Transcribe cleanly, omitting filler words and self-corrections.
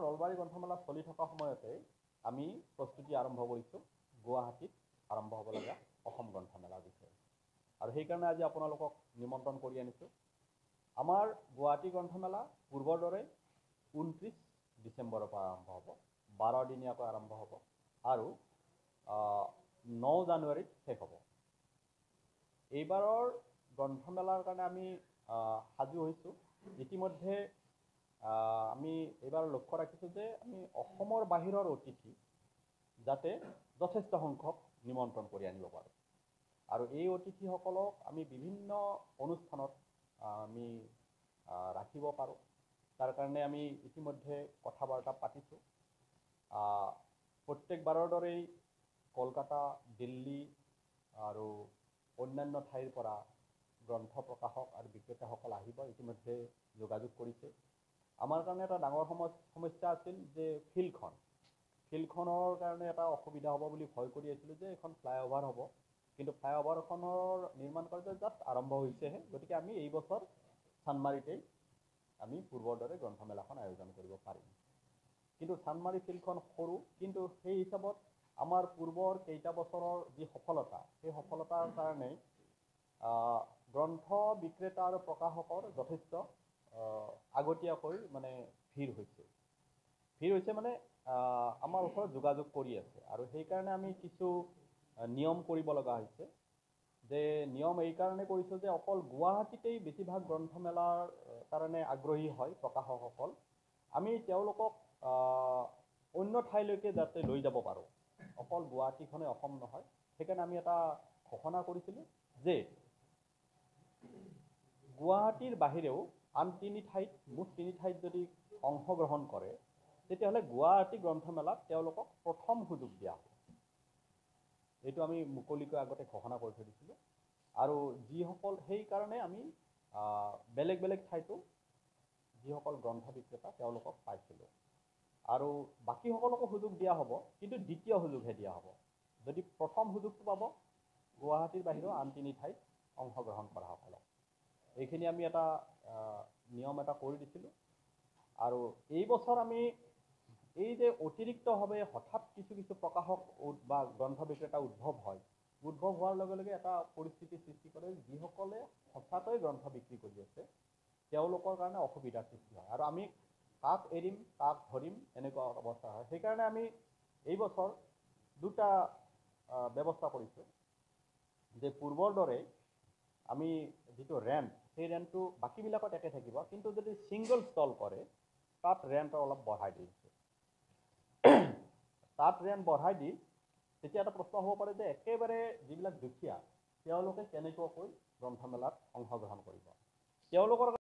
নলবাৰী গ্ৰন্থমেলা চলি থকা সময়তে আমি প্ৰস্তুতি আৰম্ভ কৰিছোঁ গুৱাহাটীত আৰম্ভ হ'ব লগা অসম গ্ৰন্থমেলাৰ বিষয়ে। আৰু সেইকাৰণে আজি আপোনালোকক নিমন্ত্ৰণ কৰি আনিছোঁ। আমাৰ গুৱাহাটী গ্ৰন্থমেলা পূৰ্বৰ দৰে 29 ডিচেম্বৰৰ পৰা আৰম্ভ হ'ব, 12 দিনীয়াকৈ আৰম্ভ হ'ব আৰু 9 জানুৱাৰীত শেষ হ'ব। এইবাৰৰ গ্ৰন্থমেলাৰ কাৰণে আমি সাজু হৈছোঁ। ইতিমধ্যে আমি এইবাৰ লক্ষ্য ৰাখিছোঁ যে আমি অসমৰ বাহিৰৰ অতিথি যাতে যথেষ্ট সংখ্যক নিমন্ত্ৰণ কৰি আনিব পাৰোঁ। আৰু এই অতিথিসকলক আমি বিভিন্ন অনুষ্ঠানত আমি ৰাখিব পাৰোঁ। তাৰ কাৰণে আমি ইতিমধ্যে কথা বাৰ্তা পাতিছোঁ। প্ৰত্যেকবাৰৰ দৰেই কলকাতা, দিল্লী আৰু অন্যান্য ঠাইৰ পৰা গ্ৰন্থ প্ৰকাশক আৰু বিক্ৰেতাসকল আহিব, ইতিমধ্যে যোগাযোগ কৰিছে। আমাৰ কাৰণে এটা ডাঙৰ সমস্যা আছিল যে ফিল্ডখনৰ কাৰণে এটা অসুবিধা হ'ব বুলি ভয় কৰি আছিলোঁ যে এখন ফ্লাইঅভাৰ হ'ব, কিন্তু ফ্লাইঅভাৰখনৰ নিৰ্মাণ কাৰ্য জাষ্ট আৰম্ভ হৈছেহে। গতিকে আমি এই বছৰ চানমাৰিতেই আমি পূৰ্বৰ দৰে গ্ৰন্থমেলাখন আয়োজন কৰিব পাৰিম। কিন্তু চানমাৰি ফিল্ডখন সৰু, কিন্তু সেই হিচাপত আমাৰ পূৰ্বৰ কেইটা বছৰৰ যি সফলতা, সেই সফলতাৰ কাৰণে গ্ৰন্থ বিক্ৰেতা আৰু প্ৰকাশকৰ যথেষ্ট আগতীয়াকৈ মানে ভিৰ হৈছে মানে আমাৰ ওচৰত যোগাযোগ কৰি আছে। আৰু সেইকাৰণে আমি কিছু নিয়ম কৰিব লগা হৈছে। যে নিয়ম এই কাৰণে কৰিছোঁ যে অকল গুৱাহাটীতেই বেছিভাগ গ্ৰন্থমেলাৰ কাৰণে আগ্ৰহী হয় প্ৰকাশকসকল, আমি তেওঁলোকক অন্য ঠাইলৈকে যাতে লৈ যাব পাৰোঁ, অকল গুৱাহাটীখনে অসম নহয়। সেইকাৰণে আমি এটা ঘোষণা কৰিছিলোঁ যে গুৱাহাটীৰ বাহিৰেও আন মুঠ তিনি ঠাইত যদি অংশগ্ৰহণ কৰে, তেতিয়াহ'লে গুৱাহাটী গ্ৰন্থমেলাত তেওঁলোকক প্ৰথম সুযোগ দিয়া হ'ব। এইটো আমি মুকলিকৈ আগতে ঘোষণা কৰি থৈ দিছিলোঁ। আৰু যিসকল সেইকাৰণে আমি বেলেগ বেলেগ ঠাইতো যিসকল গ্ৰন্থ বিক্ৰেতা তেওঁলোকক পাইছিলোঁ। আৰু বাকীসকলকো সুযোগ দিয়া হ'ব, কিন্তু দ্বিতীয় সুযোগহে দিয়া হ'ব। যদি প্ৰথম সুযোগটো পাব গুৱাহাটীৰ বাহিৰেও আন তিনি ঠাইত অংশগ্ৰহণ কৰাসকলক। এইখিনি আমি এটা নিয়ম এটা কৰি দিছিলোঁ। আৰু এই বছৰ আমি এই যে অতিৰিক্তভাৱে হঠাৎ কিছু প্ৰকাশক বা গ্ৰন্থ বিক্ৰেতা উদ্ভৱ হোৱাৰ লগে লগে এটা পৰিস্থিতিৰ সৃষ্টি কৰে, যিসকলে সঁচাকৈ গ্ৰন্থ বিক্ৰী কৰি আছে তেওঁলোকৰ কাৰণে অসুবিধাৰ সৃষ্টি হয়। আৰু আমি কাক এৰিম কাক ধৰিম এনেকুৱা অৱস্থা হয়। সেইকাৰণে আমি এই বছৰ দুটা ব্যৱস্থা কৰিছোঁ যে পূৰ্বৰ দৰে আমি যিটো ৰেণ্ট, সেই ৰেণ্টটো বাকীবিলাকত একে থাকিব, কিন্তু যদি ছিংগল ষ্টল কৰে তাত ৰেণ্ট অলপ বঢ়াই দিছে। তাত ৰেণ্ট বঢ়াই দি তেতিয়া এটা প্ৰশ্ন হ'ব পাৰে যে একেবাৰে যিবিলাক দুখীয়া তেওঁলোকে কেনেকুৱাকৈ গ্ৰন্থমেলাত অংশগ্ৰহণ কৰিব। তেওঁলোকৰ